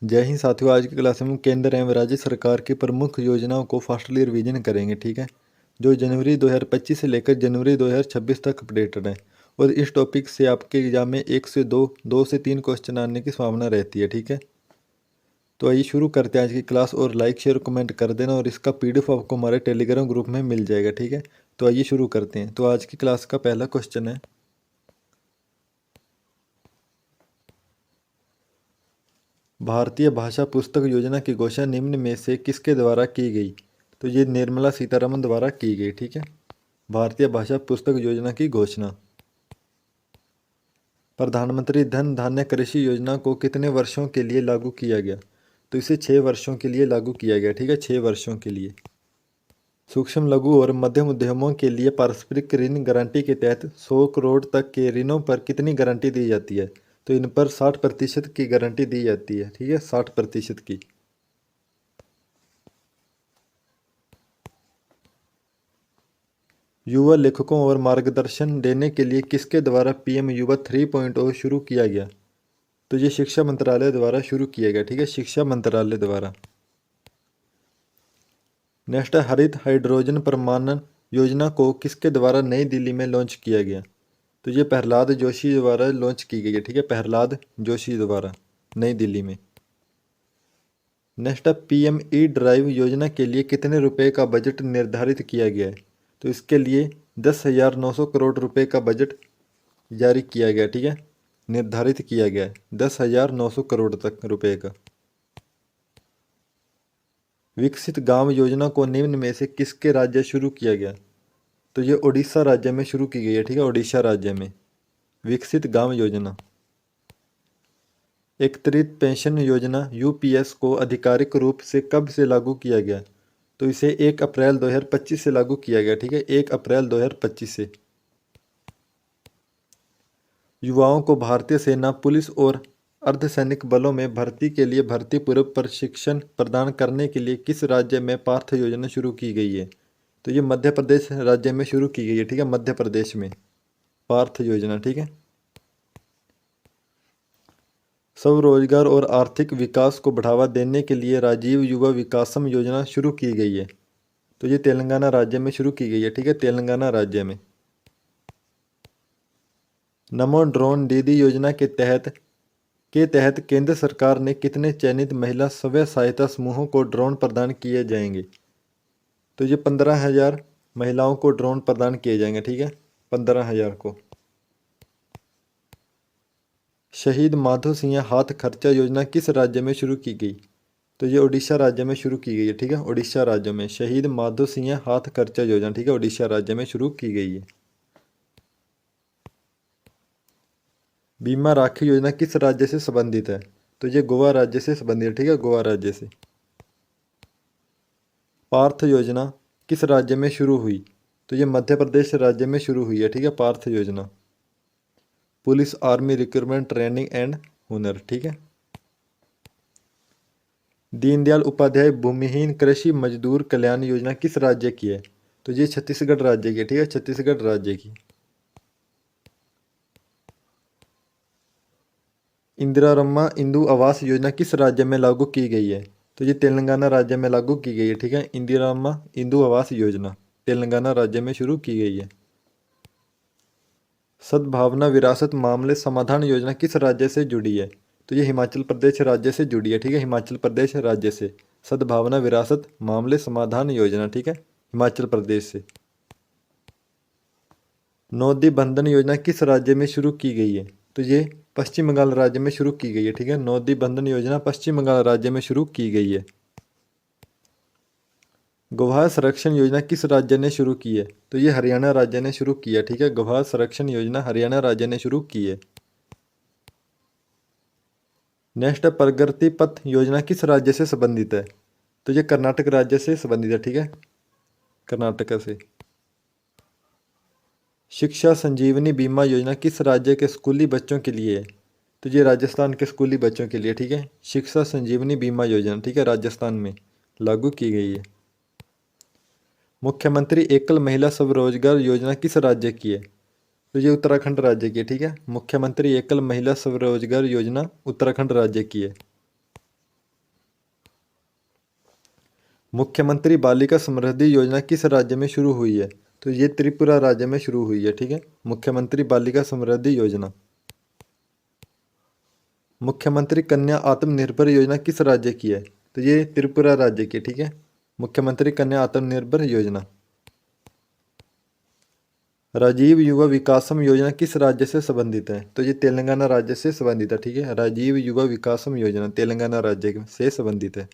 जय हिंद साथियों। आज की क्लास में हम केंद्र एवं राज्य सरकार की प्रमुख योजनाओं को फास्टली रिवीजन करेंगे। ठीक है, जो जनवरी 2025 से लेकर जनवरी 2026 तक अपडेटेड है। और इस टॉपिक से आपके एग्जाम में 1 से 2 से 3 क्वेश्चन आने की संभावना रहती है। ठीक है, तो आइए शुरू करते हैं आज की क्लास। और लाइक शेयर कमेंट कर देना, और इसका पीडीएफ आपको हमारे टेलीग्राम ग्रुप में मिल जाएगा। ठीक है, तो आइए शुरू करते हैं। तो आज की क्लास का पहला क्वेश्चन है, भारतीय भाषा पुस्तक योजना की घोषणा निम्न में से किसके द्वारा की गई? तो ये निर्मला सीतारमण द्वारा की गई। ठीक है, भारतीय भाषा पुस्तक योजना की घोषणा। प्रधानमंत्री धन धान्य कृषि योजना को कितने वर्षों के लिए लागू किया गया? तो इसे 6 वर्षों के लिए लागू किया गया। ठीक है, 6 वर्षों के लिए। सूक्ष्म लघु और मध्यम उद्यमों के लिए पारस्परिक ऋण गारंटी के तहत 100 करोड़ तक के ऋणों पर कितनी गारंटी दी जाती है? तो इन पर 60% की गारंटी दी जाती है। ठीक है, 60% की। युवा लेखकों और मार्गदर्शन देने के लिए किसके द्वारा पीएम युवा 3.0 शुरू किया गया? तो ये शिक्षा मंत्रालय द्वारा शुरू किया गया। ठीक है, शिक्षा मंत्रालय द्वारा। नेशनल हरित हाइड्रोजन प्रमाणन योजना को किसके द्वारा नई दिल्ली में लॉन्च किया गया? तो ये प्रहलाद जोशी द्वारा लॉन्च की गई है। ठीक है, प्रहलाद जोशी द्वारा नई दिल्ली में। नेक्स्ट पीएम ई ड्राइव योजना के लिए कितने रुपए का बजट निर्धारित किया गया है? तो इसके लिए 10,900 करोड़ रुपए का बजट जारी किया गया। ठीक है, निर्धारित किया गया है 10,900 करोड़ तक रुपए का। विकसित गांव योजना को निम्न में से किसके राज्य शुरू किया गया? तो ये उड़ीसा राज्य में शुरू की गई है। ठीक है, उड़ीसा राज्य में विकसित गांव योजना। एकत्रित पेंशन योजना यूपीएस को आधिकारिक रूप से कब से लागू किया गया? तो इसे 1 अप्रैल 2025 से लागू किया गया। ठीक है, 1 अप्रैल 2025 से। युवाओं को भारतीय सेना, पुलिस और अर्धसैनिक बलों में भर्ती के लिए भर्ती पूर्व प्रशिक्षण प्रदान करने के लिए किस राज्य में पार्थ योजना शुरू की गई है? तो ये मध्य प्रदेश राज्य में शुरू की गई है। ठीक है, मध्य प्रदेश में पार्थ योजना। ठीक है, स्वरोजगार और आर्थिक विकास को बढ़ावा देने के लिए राजीव युवा विकासम योजना शुरू की गई है। तो ये तेलंगाना राज्य में शुरू की गई है। ठीक है, तेलंगाना राज्य में। नमो ड्रोन दीदी योजना के तहत केंद्र सरकार ने कितने चयनित महिला स्वयं सहायता समूहों को ड्रोन प्रदान किए जाएंगे? तो ये 15,000 महिलाओं को ड्रोन प्रदान किए जाएंगे। ठीक है, 15,000 को। शहीद माधो सिंह हाथ खर्चा योजना किस राज्य में शुरू की गई? तो ये उड़ीसा राज्य में शुरू की गई है। ठीक है, उड़ीसा राज्य में शहीद माधो सिंह हाथ खर्चा योजना। ठीक है, उड़ीसा राज्य में शुरू की गई है। बीमा राखी योजना किस राज्य से संबंधित है? तो ये गोवा राज्य से संबंधित है। ठीक है, गोवा राज्य से। पार्थ योजना किस राज्य में शुरू हुई? तो ये मध्य प्रदेश राज्य में शुरू हुई है। ठीक है, पार्थ योजना। Police army recruitment training and हुनर। ठीक है। दीनदयाल उपाध्याय भूमिहीन कृषि मजदूर कल्याण योजना किस राज्य की है? तो ये छत्तीसगढ़ राज्य की है। ठीक है, छत्तीसगढ़ राज्य की। इंदिरा रम्मा इंदु आवास योजना किस राज्य में लागू की गई है? तो ये तेलंगाना राज्य में लागू की गई है। ठीक है, इंदिरा रम्मा इंदु आवास योजना तेलंगाना राज्य में शुरू की गई है। सद्भावना विरासत मामले समाधान योजना किस राज्य से जुड़ी है? तो ये हिमाचल प्रदेश राज्य से जुड़ी है। ठीक है, हिमाचल प्रदेश राज्य से सद्भावना विरासत मामले समाधान योजना। ठीक है, हिमाचल प्रदेश से। नौदी बंधन योजना किस राज्य में शुरू की गई है? तो ये पश्चिम बंगाल राज्य में शुरू की गई है। ठीक है, नौदी बंधन योजना पश्चिम बंगाल राज्य में शुरू की गई है। गौभाग्य संरक्षण योजना किस राज्य ने शुरू की है? तो ये हरियाणा राज्य ने शुरू की है। ठीक है, गौभाग्य संरक्षण योजना हरियाणा राज्य ने शुरू की है। नेक्स्ट प्रगति पथ योजना किस राज्य से संबंधित है? तो ये कर्नाटक राज्य से संबंधित है। ठीक है, कर्नाटक से। शिक्षा संजीवनी बीमा योजना किस राज्य के स्कूली बच्चों के लिए है? तो ये राजस्थान के स्कूली बच्चों के लिए। ठीक है, शिक्षा संजीवनी बीमा योजना। ठीक है, राजस्थान में लागू की गई है। मुख्यमंत्री एकल महिला स्वरोजगार योजना किस राज्य की है? तो ये उत्तराखंड राज्य की है। ठीक है, मुख्यमंत्री एकल महिला स्वरोजगार योजना उत्तराखंड राज्य की है। मुख्यमंत्री बालिका समृद्धि योजना किस राज्य में शुरू हुई है? तो ये त्रिपुरा राज्य में शुरू हुई है, ठीक है। मुख्यमंत्री बालिका समृद्धि योजना। मुख्यमंत्री कन्या आत्मनिर्भर योजना किस राज्य की है? तो ये त्रिपुरा राज्य की, ठीक है। मुख्यमंत्री कन्या आत्मनिर्भर योजना। राजीव युवा विकासम योजना किस राज्य से संबंधित है? तो ये तेलंगाना राज्य से संबंधित है, ठीक है। राजीव युवा विकासम योजना तेलंगाना राज्य से संबंधित है।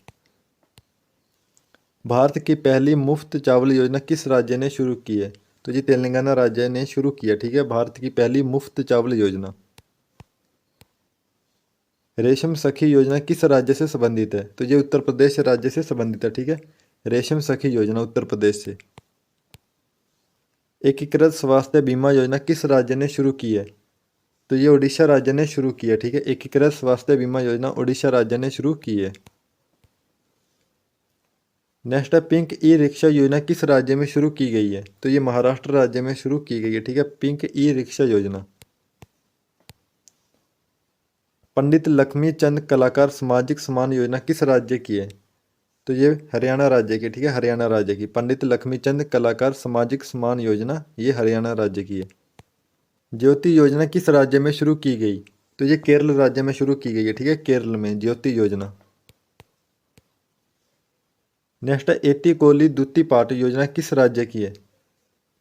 भारत की पहली मुफ्त चावल योजना किस राज्य ने शुरू की है? तो ये तेलंगाना राज्य ने शुरू किया, ठीक है। भारत की पहली मुफ्त चावल योजना। रेशम सखी योजना किस राज्य से संबंधित है? तो ये उत्तर प्रदेश राज्य से संबंधित है, ठीक है। रेशम सखी योजना उत्तर प्रदेश से। एकीकृत स्वास्थ्य बीमा योजना किस राज्य ने शुरू की है? तो ये उड़ीसा राज्य ने शुरू की है, ठीक है। एकीकृत स्वास्थ्य बीमा योजना उड़ीसा राज्य ने शुरू की है। नेक्स्ट है पिंक ई रिक्शा योजना किस राज्य में शुरू की गई है? तो ये महाराष्ट्र राज्य में शुरू की गई है, ठीक है। पिंक ई रिक्शा योजना। पंडित लक्ष्मी चंद कलाकार सामाजिक सम्मान योजना किस राज्य की है? तो ये हरियाणा राज्य की, ठीक है। हरियाणा राज्य की पंडित लक्ष्मी चंद कलाकार सामाजिक सम्मान योजना ये हरियाणा राज्य की है। ज्योति योजना किस राज्य में शुरू की गई? तो ये केरल राज्य में शुरू की गई है, ठीक है। केरल में ज्योति योजना। नेक्स्ट है एटी कोली दुत्ती पाट योजना किस राज्य की है?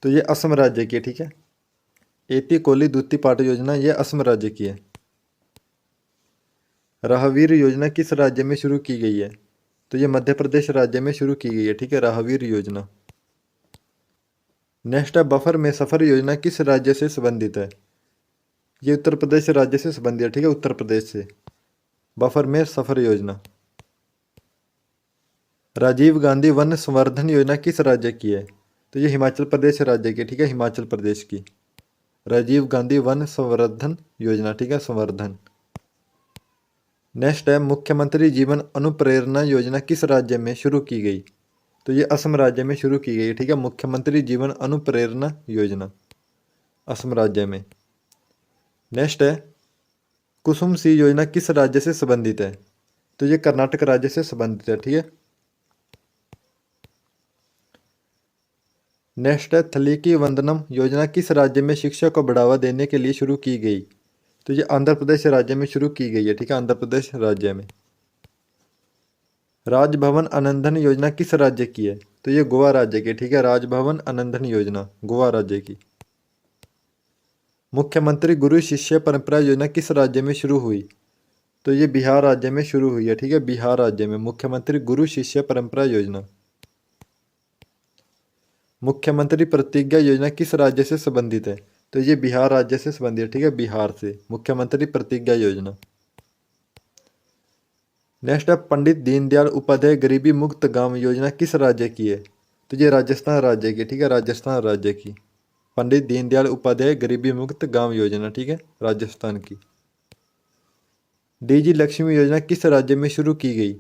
तो ये असम राज्य की है, ठीक है। एटी कोली दुत्ती पाट योजना ये असम राज्य की है। राहवीर योजना किस राज्य में शुरू की गई है? तो ये मध्य प्रदेश राज्य में शुरू की गई है, ठीक है। राहवीर योजना। नेक्स्ट है बफर में सफर योजना किस राज्य से संबंधित है? ये उत्तर प्रदेश राज्य से संबंधित है, ठीक है। उत्तर प्रदेश से बफर में सफर योजना। राजीव गांधी वन संवर्धन योजना किस राज्य की है? तो ये हिमाचल प्रदेश राज्य की, ठीक है। हिमाचल प्रदेश की राजीव गांधी वन संवर्धन योजना, ठीक है। संवर्धन। नेक्स्ट है मुख्यमंत्री जीवन अनुप्रेरणा योजना किस राज्य में शुरू की गई? तो ये असम राज्य में शुरू की गई, ठीक है। मुख्यमंत्री जीवन अनुप्रेरणा योजना असम राज्य में। नेक्स्ट है कुसुम सी योजना किस राज्य से संबंधित है? तो ये कर्नाटक राज्य से संबंधित है, ठीक है। नेक्स्ट है थलीकी वंदनम योजना किस राज्य में शिक्षा को बढ़ावा देने के लिए शुरू की गई? तो ये आंध्र प्रदेश राज्य में शुरू की गई है, ठीक है। आंध्र प्रदेश राज्य में। राजभवन अनंधन योजना किस राज्य की है? तो ये गोवा राज्य की, ठीक है। राजभवन अनंधन योजना गोवा राज्य की। मुख्यमंत्री गुरु शिष्य परंपरा योजना किस राज्य में शुरू हुई? तो ये बिहार राज्य में शुरू हुई है, ठीक है। बिहार राज्य में मुख्यमंत्री गुरु शिष्य परंपरा योजना। मुख्यमंत्री प्रतिज्ञा योजना किस राज्य से संबंधित है? तो ये बिहार राज्य से संबंधित है, ठीक है। बिहार से मुख्यमंत्री प्रतिज्ञा योजना। नेक्स्ट है पंडित दीनदयाल उपाध्याय गरीबी मुक्त गांव योजना किस राज्य की है? तो ये राजस्थान राज्य की, ठीक है। राजस्थान राज्य की पंडित दीनदयाल उपाध्याय गरीबी मुक्त गांव योजना, ठीक है। राजस्थान की। डीजी लक्ष्मी योजना किस राज्य में शुरू की गई?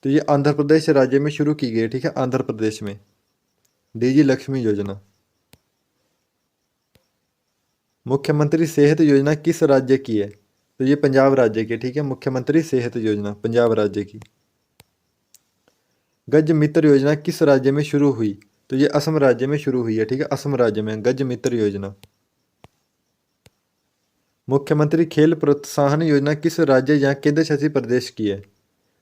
तो ये आंध्र प्रदेश राज्य में शुरू की गई, ठीक है। आंध्र प्रदेश में डीजी लक्ष्मी योजना। मुख्यमंत्री सेहत योजना किस राज्य की है? तो ये पंजाब राज्य की, ठीक है। मुख्यमंत्री सेहत योजना पंजाब राज्य की। गज मित्र योजना किस राज्य में शुरू हुई? तो ये असम राज्य में शुरू हुई है, ठीक है। असम राज्य में गज मित्र योजना। मुख्यमंत्री खेल प्रोत्साहन योजना किस राज्य या केंद्र शासित प्रदेश की है?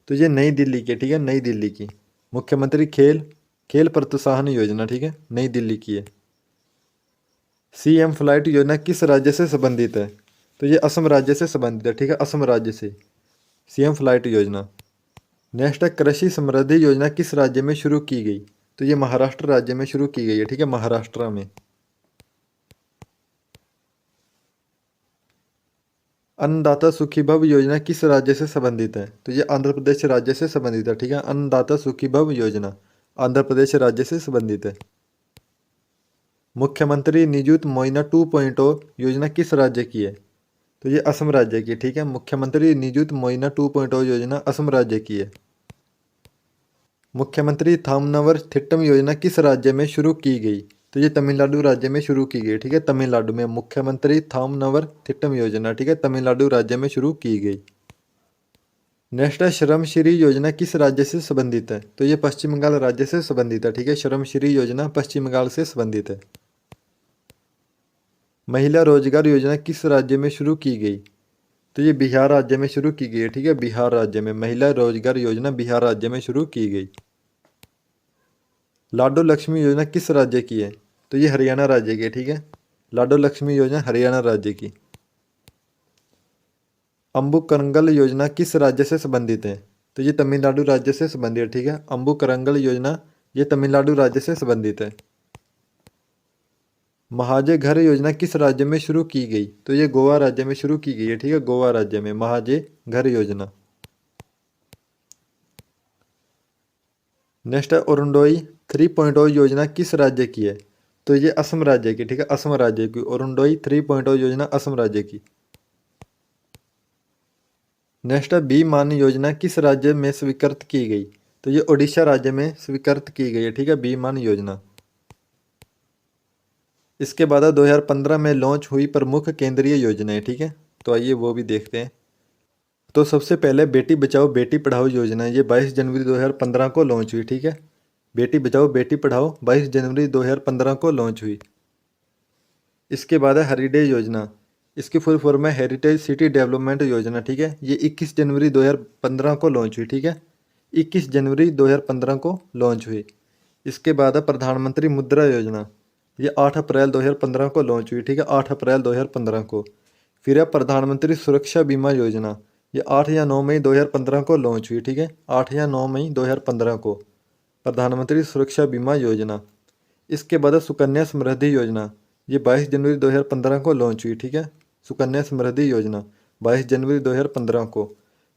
तो ये नई दिल्ली की, ठीक है। नई दिल्ली की मुख्यमंत्री खेल प्रोत्साहन योजना, ठीक है। नई दिल्ली की है। सीएम फ्लाइट योजना किस राज्य से संबंधित है? तो ये असम राज्य से संबंधित है, ठीक है। असम राज्य से सीएम फ्लाइट योजना। नेक्स्ट है कृषि समृद्धि योजना किस राज्य में शुरू की गई? तो ये महाराष्ट्र राज्य में शुरू की गई है, ठीक है। महाराष्ट्र में। अन्नदाता सुखी भव योजना किस राज्य से संबंधित है? तो ये आंध्र प्रदेश राज्य से संबंधित है, ठीक है। अन्नदाता सुखी भव योजना आंध्र प्रदेश राज्य से संबंधित है। मुख्यमंत्री निजुत मोइना 2.0 योजना किस राज्य की है? तो ये असम राज्य की, ठीक है। मुख्यमंत्री निजुत मोइना 2.0 योजना असम राज्य की है। मुख्यमंत्री थामनवर थिट्टम योजना किस राज्य में शुरू की गई? तो ये तमिलनाडु राज्य में शुरू की गई, ठीक है। तमिलनाडु में मुख्यमंत्री थामनवर थिट्टम योजना, ठीक है। तमिलनाडु राज्य में शुरू की गई। नेक्स्ट है श्रमश्री योजना किस राज्य से संबंधित है? तो ये पश्चिम बंगाल राज्य से संबंधित है, ठीक है। श्रमश्री योजना पश्चिम बंगाल से संबंधित है। महिला रोजगार योजना किस राज्य में शुरू की गई? तो ये बिहार राज्य में शुरू की गई है, ठीक है। बिहार राज्य में महिला रोजगार योजना बिहार राज्य में शुरू की गई। लाडो लक्ष्मी योजना किस राज्य की है? तो ये हरियाणा राज्य की है, ठीक है। लाडो लक्ष्मी योजना हरियाणा राज्य की। अम्बु करंगल योजना किस राज्य से संबंधित है? तो ये तमिलनाडु राज्य से संबंधित है, ठीक है। अम्बु करंगल योजना ये तमिलनाडु राज्य से संबंधित है। महाजय घर योजना किस राज्य में शुरू की गई? तो ये गोवा राज्य में शुरू की गई है, ठीक है। गोवा राज्य में महाजय घर योजना। नेक्स्ट है अरुणोदय 3.0 योजना किस राज्य की है? तो ये असम राज्य की, ठीक है। असम राज्य की अरुणोदय 3.0 योजना असम राज्य की। नेक्स्ट है बी मान योजना किस राज्य में स्वीकृत की गई? तो ये ओडिशा राज्य में स्वीकृत की गई है, ठीक है। बी मान योजना। इसके बाद 2015 में लॉन्च हुई प्रमुख केंद्रीय योजनाएं, ठीक है। तो आइए वो भी देखते हैं। तो सबसे पहले बेटी बचाओ बेटी पढ़ाओ योजना, ये 22 जनवरी 2015 को लॉन्च हुई, ठीक है। बेटी बचाओ बेटी पढ़ाओ 22 जनवरी 2015 को लॉन्च हुई। इसके बाद है हेरिटेज योजना, इसकी फुल फॉर्म है हेरिटेज सिटी डेवलपमेंट योजना, ठीक है। ये 21 जनवरी 2015 को लॉन्च हुई, ठीक है। 21 जनवरी 2015 को लॉन्च हुई। इसके बाद है प्रधानमंत्री मुद्रा योजना, ये 8 अप्रैल 2015 को लॉन्च हुई, ठीक है। 8 अप्रैल 2015 को। फिर है प्रधानमंत्री सुरक्षा बीमा योजना, ये 8 या 9 मई 2015 को लॉन्च हुई, ठीक है। 8 या 9 मई 2015 को प्रधानमंत्री सुरक्षा बीमा योजना। इसके बाद है सुकन्या समृद्धि योजना, ये 22 जनवरी 2015 को लॉन्च हुई, ठीक है। सुकन्या समृद्धि योजना 22 जनवरी 2015 को।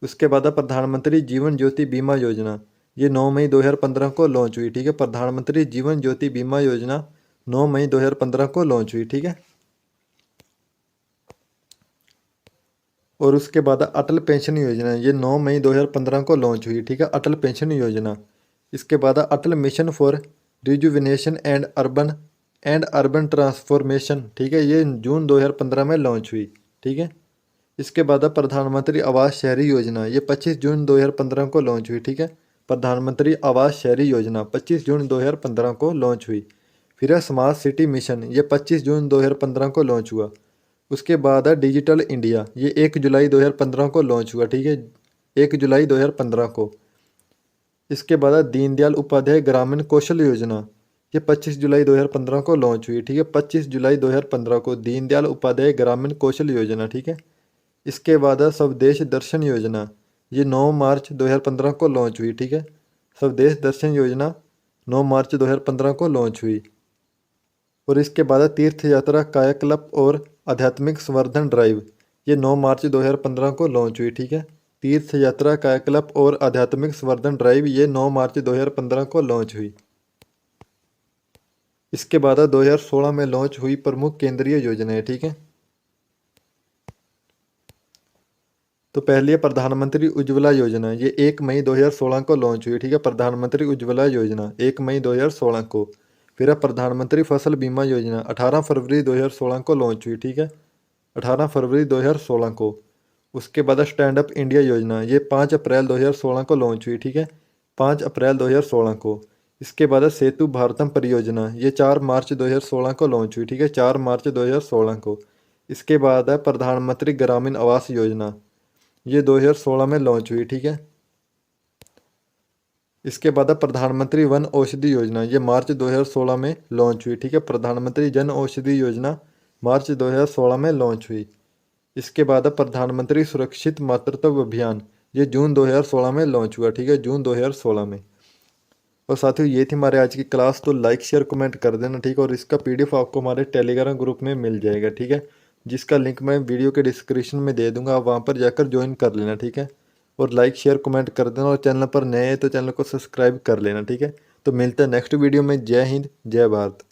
उसके बाद है प्रधानमंत्री जीवन ज्योति बीमा योजना, ये 9 मई 2015 को लॉन्च हुई, ठीक है। प्रधानमंत्री जीवन ज्योति बीमा योजना 9 मई 2015 को लॉन्च हुई, ठीक है। और उसके बाद अटल पेंशन योजना, ये 9 मई 2015 को लॉन्च हुई, ठीक है। अटल पेंशन योजना। इसके बाद Atal mission for rejuvenation and urban transformation, ठीक है। ये जून 2015 में लॉन्च हुई, ठीक है। इसके बाद प्रधानमंत्री आवास शहरी योजना, ये 25 जून 2015 को लॉन्च हुई, ठीक है। प्रधानमंत्री आवास शहरी योजना 25 जून 2015 को लॉन्च हुई। फिर है स्मार्ट सिटी मिशन, ये 25 जून 2015 को लॉन्च हुआ। उसके बाद है डिजिटल इंडिया, ये 1 जुलाई 2015 को लॉन्च हुआ, ठीक है। 1 जुलाई 2015 को। इसके बाद है दीनदयाल उपाध्याय ग्रामीण कौशल योजना, ये 25 जुलाई 2015 को लॉन्च हुई, ठीक है। 25 जुलाई 2015 को दीनदयाल उपाध्याय ग्रामीण कौशल योजना, ठीक है। इसके बाद है स्वदेश दर्शन योजना, ये 9 मार्च 2015 को लॉन्च हुई, ठीक है। स्वदेश दर्शन योजना 9 मार्च 2015 को लॉन्च हुई। और इसके बाद है तीर्थ यात्रा कायाकल्प और आध्यात्मिक संवर्धन ड्राइव, ये 9 मार्च 2015 को लॉन्च हुई, ठीक है। तीर्थ यात्रा कायाकल्प और आध्यात्मिक संवर्धन ड्राइव ये 9 मार्च 2015 को लॉन्च हुई। इसके बाद 2016 में लॉन्च हुई प्रमुख केंद्रीय योजनाएं, ठीक है। तो पहली है प्रधानमंत्री उज्ज्वला योजना, ये 1 मई 2016 को लॉन्च हुई, ठीक है। प्रधानमंत्री उज्ज्वला योजना 1 मई 2016 को। फिर है प्रधानमंत्री फसल बीमा योजना 18 फरवरी 2016 को लॉन्च हुई, ठीक है। 18 फरवरी 2016 को। उसके बाद स्टैंड अप इंडिया योजना, ये 5 अप्रैल 2016 को लॉन्च हुई, ठीक है। 5 अप्रैल 2016 को। इसके बाद सेतु भारतम परियोजना, ये 4 मार्च 2016 को लॉन्च हुई, ठीक है। 4 मार्च 2016 को। इसके बाद है प्रधानमंत्री ग्रामीण आवास योजना, ये 2016 में लॉन्च हुई, ठीक है। इसके बाद है प्रधानमंत्री वन औषधि योजना, ये मार्च 2016 में लॉन्च हुई, ठीक है। प्रधानमंत्री जन औषधि योजना मार्च 2016 में लॉन्च हुई। इसके बाद है प्रधानमंत्री सुरक्षित मातृत्व अभियान, ये जून 2016 में लॉन्च हुआ, ठीक है। जून 2016 में। और साथियों ये थी हमारे आज की क्लास, तो लाइक शेयर कमेंट कर देना, ठीक है। और इसका पीडीएफ आपको हमारे टेलीग्राम ग्रुप में मिल जाएगा, ठीक है। जिसका लिंक मैं वीडियो के डिस्क्रिप्शन में दे दूंगा, आप वहाँ पर जाकर ज्वाइन कर लेना, ठीक है। और लाइक शेयर कमेंट कर देना, और चैनल पर नए हैं तो चैनल को सब्सक्राइब कर लेना, ठीक है। तो मिलते हैं नेक्स्ट वीडियो में। जय हिंद जय भारत।